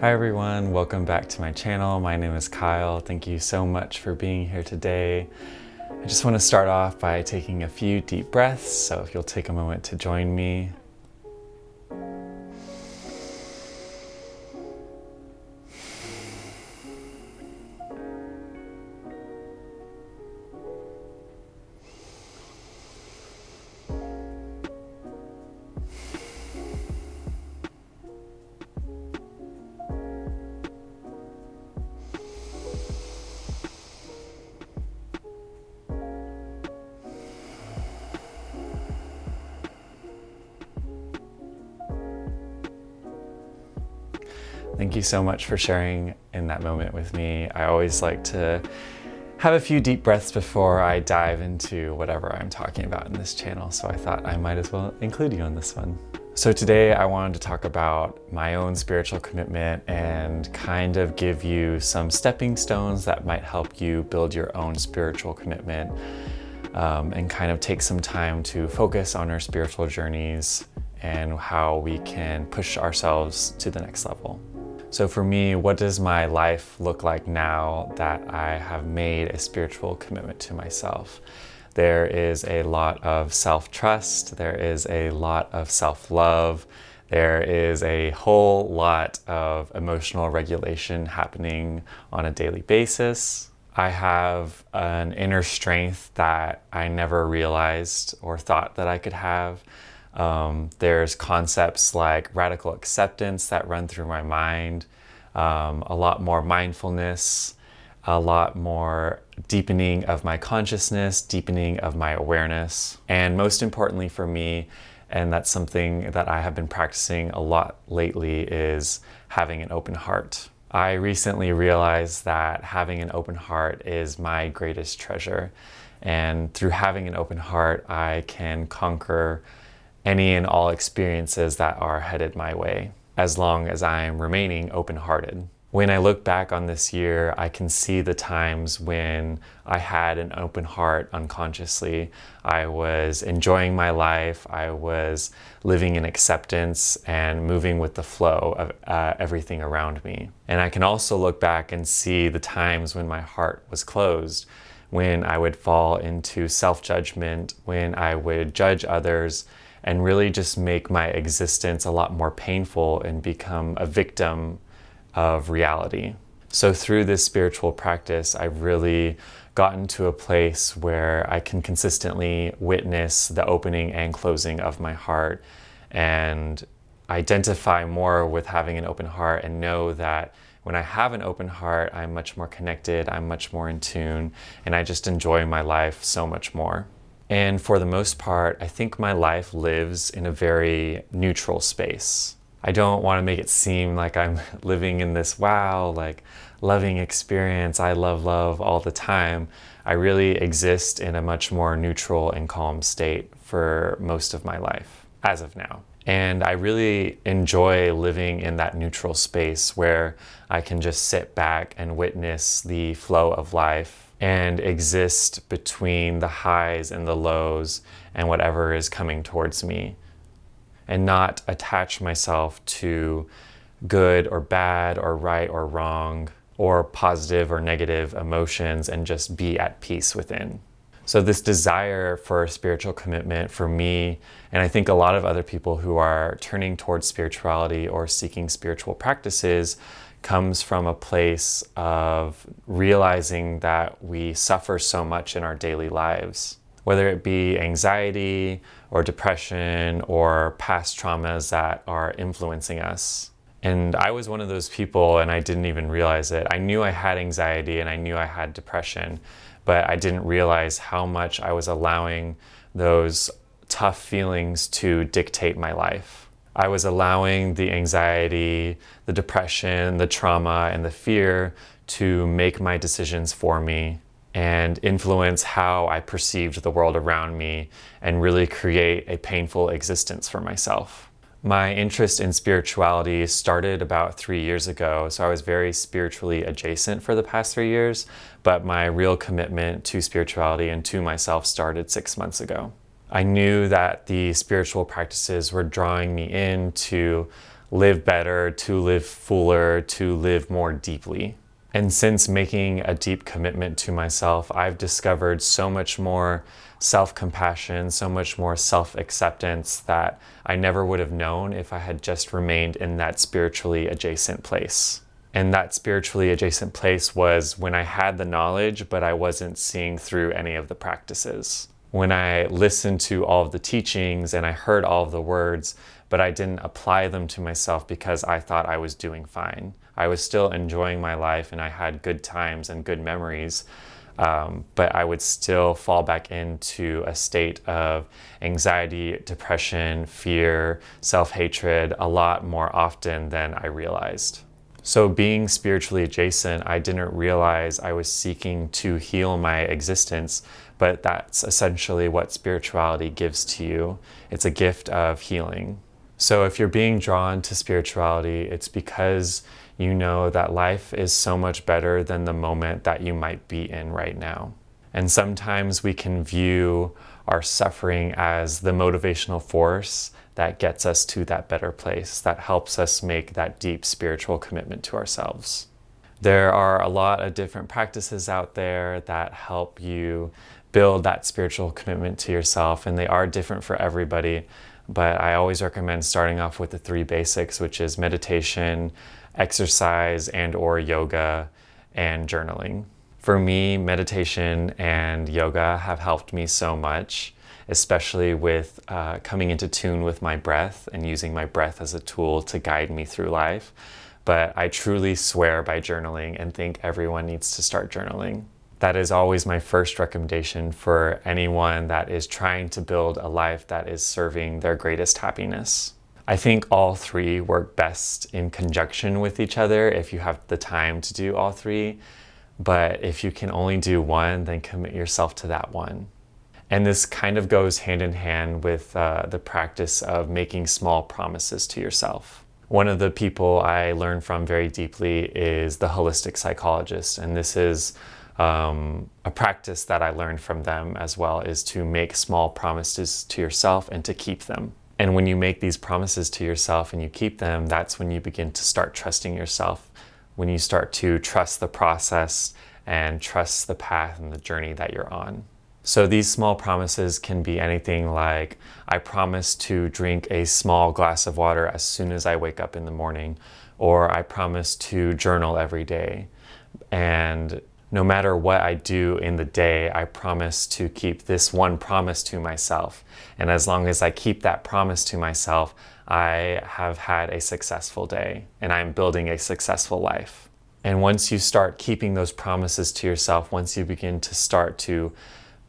Hi everyone, welcome back to my channel. My name is Kyle. Thank you so much for being here today. I just want to start off by taking a few deep breaths, so if you'll take a moment to join me. Thank you so much for sharing in that moment with me. I always like to have a few deep breaths before I dive into whatever I'm talking about in this channel, so I thought I might as well include you in this one. So today I wanted to talk about my own spiritual commitment and kind of give you some stepping stones that might help you build your own spiritual commitment, and kind of take some time to focus on our spiritual journeys and how we can push ourselves to the next level. So for me, what does my life look like now that I have made a spiritual commitment to myself? There is a lot of self-trust, there is a lot of self-love, there is a whole lot of emotional regulation happening on a daily basis. I have an inner strength that I never realized or thought that I could have. There's concepts like radical acceptance that run through my mind, a lot more mindfulness, a lot more deepening of my consciousness, deepening of my awareness, and most importantly for me, and that's something that I have been practicing a lot lately, is having an open heart. I recently realized that having an open heart is my greatest treasure, and through having an open heart, I can conquer any and all experiences that are headed my way, as long as I am remaining open-hearted. When I look back on this year, I can see the times when I had an open heart unconsciously. I was enjoying my life, I was living in acceptance and moving with the flow of everything around me. And I can also look back and see the times when my heart was closed, when I would fall into self-judgment, when I would judge others, and really just make my existence a lot more painful and become a victim of reality. So through this spiritual practice, I've really gotten to a place where I can consistently witness the opening and closing of my heart and identify more with having an open heart, and know that when I have an open heart, I'm much more connected, I'm much more in tune, and I just enjoy my life so much more. And for the most part, I think my life lives in a very neutral space. I don't want to make it seem like I'm living in this loving experience. I love all the time. I really exist in a much more neutral and calm state for most of my life, as of now. And I really enjoy living in that neutral space where I can just sit back and witness the flow of life and exist between the highs and the lows and whatever is coming towards me, and not attach myself to good or bad or right or wrong or positive or negative emotions, and just be at peace within. So this desire for spiritual commitment for me, and I think a lot of other people who are turning towards spirituality or seeking spiritual practices, comes from a place of realizing that we suffer so much in our daily lives, whether it be anxiety or depression or past traumas that are influencing us. And I was one of those people, and I didn't even realize it. I knew I had anxiety and I knew I had depression, but I didn't realize how much I was allowing those tough feelings to dictate my life. I was allowing the anxiety, the depression, the trauma, and the fear to make my decisions for me and influence how I perceived the world around me, and really create a painful existence for myself. My interest in spirituality started about 3 years ago, so I was very spiritually adjacent for the past 3 years, but my real commitment to spirituality and to myself started 6 months ago. I knew that the spiritual practices were drawing me into live better, to live fuller, to live more deeply. And since making a deep commitment to myself, I've discovered so much more self-compassion, so much more self-acceptance that I never would have known if I had just remained in that spiritually adjacent place. And that spiritually adjacent place was when I had the knowledge, but I wasn't seeing through any of the practices. When I listened to all of the teachings and I heard all of the words, but I didn't apply them to myself because I thought I was doing fine. I was still enjoying my life and I had good times and good memories, but I would still fall back into a state of anxiety, depression, fear, self-hatred a lot more often than I realized. So being spiritually adjacent, I didn't realize I was seeking to heal my existence, but that's essentially what spirituality gives to you. It's a gift of healing. So if you're being drawn to spirituality, it's because you know that life is so much better than the moment that you might be in right now. And sometimes we can view our suffering as the motivational force that gets us to that better place, that helps us make that deep spiritual commitment to ourselves. There are a lot of different practices out there that help you build that spiritual commitment to yourself, and they are different for everybody. But I always recommend starting off with the 3 basics, which is meditation, exercise and/or yoga, and journaling. For me, meditation and yoga have helped me so much, especially with coming into tune with my breath and using my breath as a tool to guide me through life. But I truly swear by journaling and think everyone needs to start journaling. That is always my first recommendation for anyone that is trying to build a life that is serving their greatest happiness. I think all 3 work best in conjunction with each other if you have the time to do all 3. But if you can only do one, then commit yourself to that one. And this kind of goes hand in hand with the practice of making small promises to yourself. One of the people I learned from very deeply is the holistic psychologist. And this is a practice that I learned from them as well, is to make small promises to yourself and to keep them. And when you make these promises to yourself and you keep them, that's when you begin to start trusting yourself, when you start to trust the process and trust the path and the journey that you're on. So these small promises can be anything like, I promise to drink a small glass of water as soon as I wake up in the morning, or I promise to journal every day. And no matter what I do in the day, I promise to keep this one promise to myself. And as long as I keep that promise to myself, I have had a successful day and I'm building a successful life. And once you start keeping those promises to yourself, once you begin to start to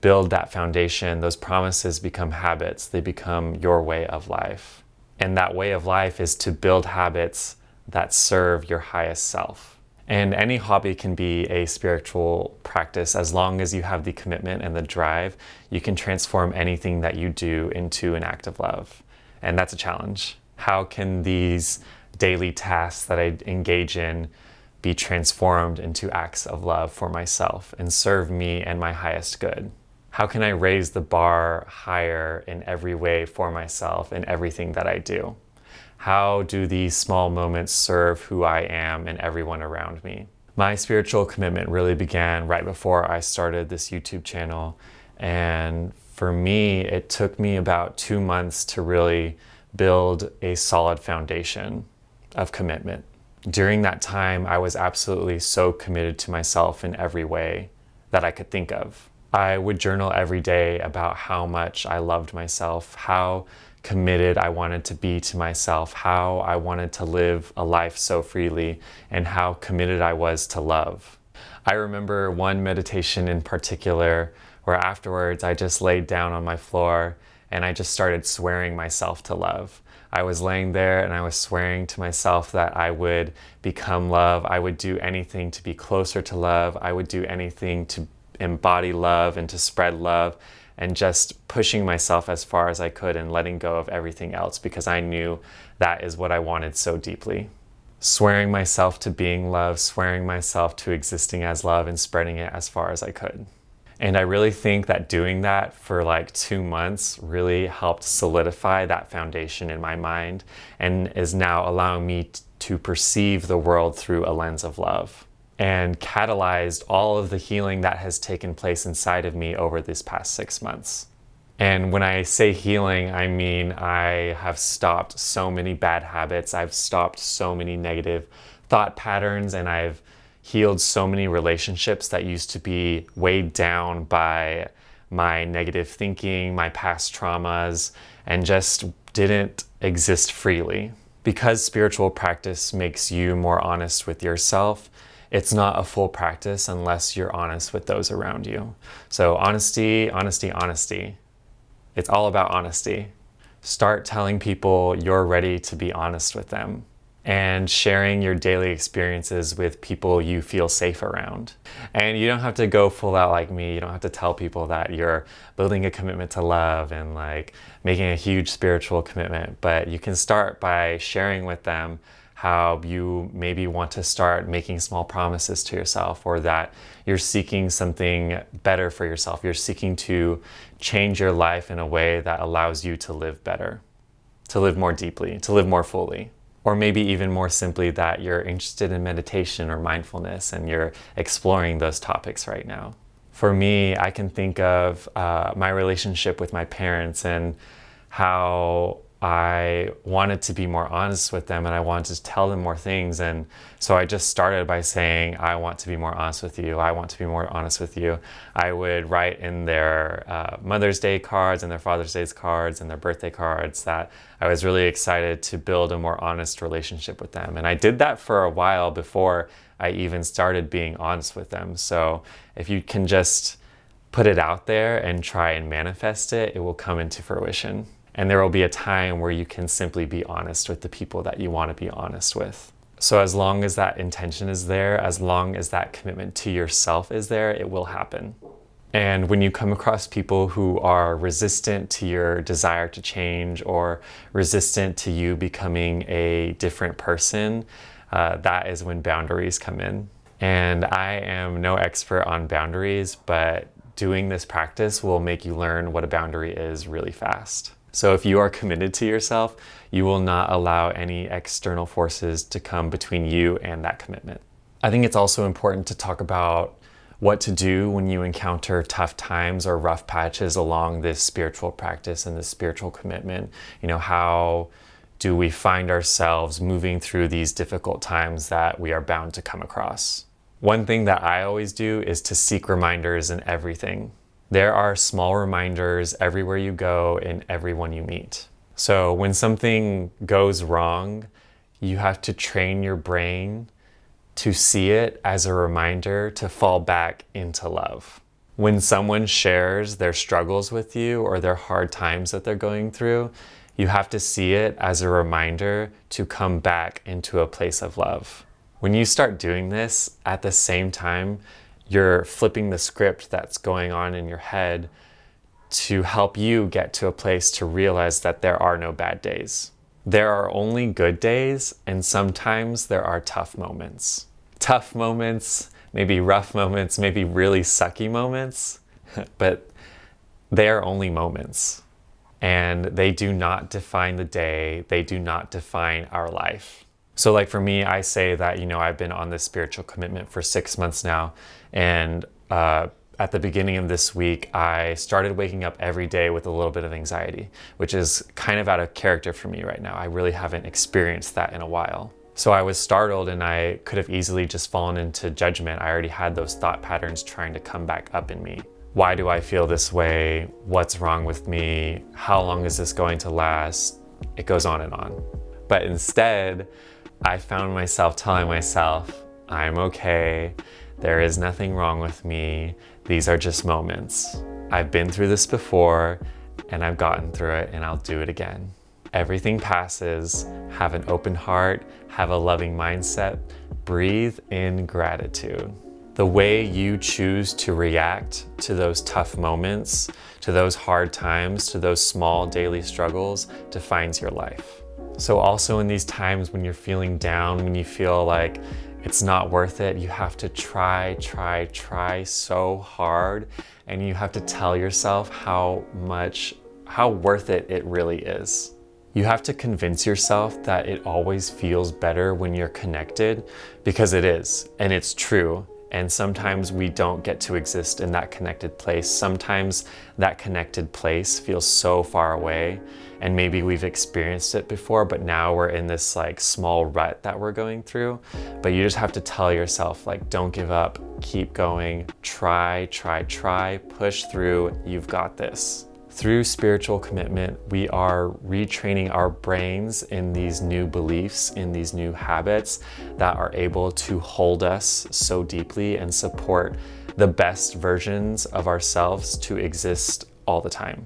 build that foundation, those promises become habits. They become your way of life. And that way of life is to build habits that serve your highest self. And any hobby can be a spiritual practice. As long as you have the commitment and the drive, you can transform anything that you do into an act of love. And that's a challenge. How can these daily tasks that I engage in be transformed into acts of love for myself and serve me and my highest good? How can I raise the bar higher in every way for myself in everything that I do? How do these small moments serve who I am and everyone around me? My spiritual commitment really began right before I started this YouTube channel. And for me, it took me about 2 months to really build a solid foundation of commitment. During that time, I was absolutely so committed to myself in every way that I could think of. I would journal every day about how much I loved myself, how committed I wanted to be to myself, how I wanted to live a life so freely, and how committed I was to love. I remember one meditation in particular where afterwards I just laid down on my floor and I just started swearing myself to love. I was laying there and I was swearing to myself that I would become love. I would do anything to be closer to love. I would do anything to embody love and to spread love, and just pushing myself as far as I could and letting go of everything else because I knew that is what I wanted so deeply. Swearing myself to being love, swearing myself to existing as love and spreading it as far as I could. And I really think that doing that for like 2 months really helped solidify that foundation in my mind and is now allowing me to perceive the world through a lens of love, and catalyzed all of the healing that has taken place inside of me over this past 6 months. And when I say healing, I mean I have stopped so many bad habits, I've stopped so many negative thought patterns, and I've healed so many relationships that used to be weighed down by my negative thinking, my past traumas, and just didn't exist freely. Because spiritual practice makes you more honest with yourself, it's not a full practice unless you're honest with those around you. So honesty, honesty, honesty. It's all about honesty. Start telling people you're ready to be honest with them, and sharing your daily experiences with people you feel safe around. And you don't have to go full out like me. You don't have to tell people that you're building a commitment to love and like making a huge spiritual commitment, but you can start by sharing with them how you maybe want to start making small promises to yourself, or that you're seeking something better for yourself. You're seeking to change your life in a way that allows you to live better, to live more deeply, to live more fully. Or maybe even more simply that you're interested in meditation or mindfulness and you're exploring those topics right now. For me, I can think of my relationship with my parents and how I wanted to be more honest with them and I wanted to tell them more things. And so I just started by saying, I want to be more honest with you. I want to be more honest with you. I would write in their Mother's Day cards and their Father's Day cards and their birthday cards that I was really excited to build a more honest relationship with them. And I did that for a while before I even started being honest with them. So if you can just put it out there and try and manifest it, it will come into fruition. And there will be a time where you can simply be honest with the people that you want to be honest with. So as long as that intention is there, as long as that commitment to yourself is there, it will happen. And when you come across people who are resistant to your desire to change or resistant to you becoming a different person, that is when boundaries come in. And I am no expert on boundaries, but doing this practice will make you learn what a boundary is really fast. So if you are committed to yourself, you will not allow any external forces to come between you and that commitment. I think it's also important to talk about what to do when you encounter tough times or rough patches along this spiritual practice and this spiritual commitment. You know, how do we find ourselves moving through these difficult times that we are bound to come across? One thing that I always do is to seek reminders in everything. There are small reminders everywhere you go and everyone you meet. So when something goes wrong, you have to train your brain to see it as a reminder to fall back into love. When someone shares their struggles with you or their hard times that they're going through, you have to see it as a reminder to come back into a place of love. When you start doing this at the same time, you're flipping the script that's going on in your head to help you get to a place to realize that there are no bad days. There are only good days, and sometimes there are tough moments. Tough moments, maybe rough moments, maybe really sucky moments, but they are only moments. And they do not define the day, they do not define our life. So like for me, I say that, I've been on this spiritual commitment for 6 months now. And at the beginning of this week, I started waking up every day with a little bit of anxiety, which is kind of out of character for me right now. I really haven't experienced that in a while. So I was startled and I could have easily just fallen into judgment. I already had those thought patterns trying to come back up in me. Why do I feel this way? What's wrong with me? How long is this going to last? It goes on and on. But instead, I found myself telling myself, I'm okay. There is nothing wrong with me. These are just moments. I've been through this before and I've gotten through it and I'll do it again. Everything passes. Have an open heart, have a loving mindset, breathe in gratitude. The way you choose to react to those tough moments, to those hard times, to those small daily struggles defines your life. So also in these times when you're feeling down, when you feel like It's not worth it. You have to try so hard, and you have to tell yourself how worth it really is. You have to convince yourself that it always feels better when you're connected, because it is, and it's true. And sometimes we don't get to exist in that connected place. Sometimes that connected place feels so far away, and maybe we've experienced it before, but now we're in this like small rut that we're going through. But you just have to tell yourself, like, don't give up, keep going, try, push through, you've got this. Through spiritual commitment, we are retraining our brains in these new beliefs, in these new habits that are able to hold us so deeply and support the best versions of ourselves to exist all the time.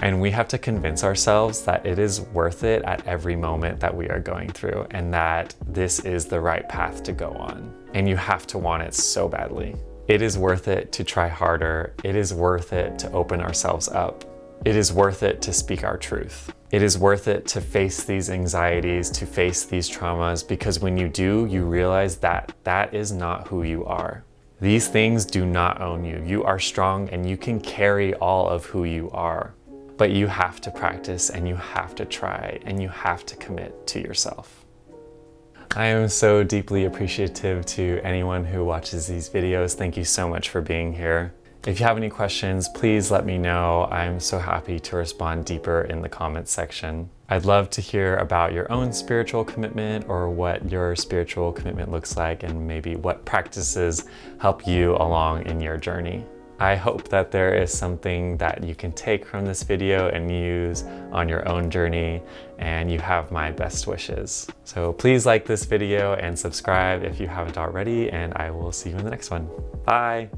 And we have to convince ourselves that it is worth it at every moment that we are going through, and that this is the right path to go on. And you have to want it so badly. It is worth it to try harder. It is worth it to open ourselves up. It is worth it to speak our truth. It is worth it to face these anxieties, to face these traumas, because when you do, you realize that that is not who you are. These things do not own you. You are strong and you can carry all of who you are. But you have to practice, and you have to try, and you have to commit to yourself. I am so deeply appreciative to anyone who watches these videos. Thank you so much for being here. If you have any questions, please let me know. I'm so happy to respond deeper in the comments section. I'd love to hear about your own spiritual commitment, or what your spiritual commitment looks like, and maybe what practices help you along in your journey. I hope that there is something that you can take from this video and use on your own journey, and you have my best wishes. So please like this video and subscribe if you haven't already, and I will see you in the next one. Bye.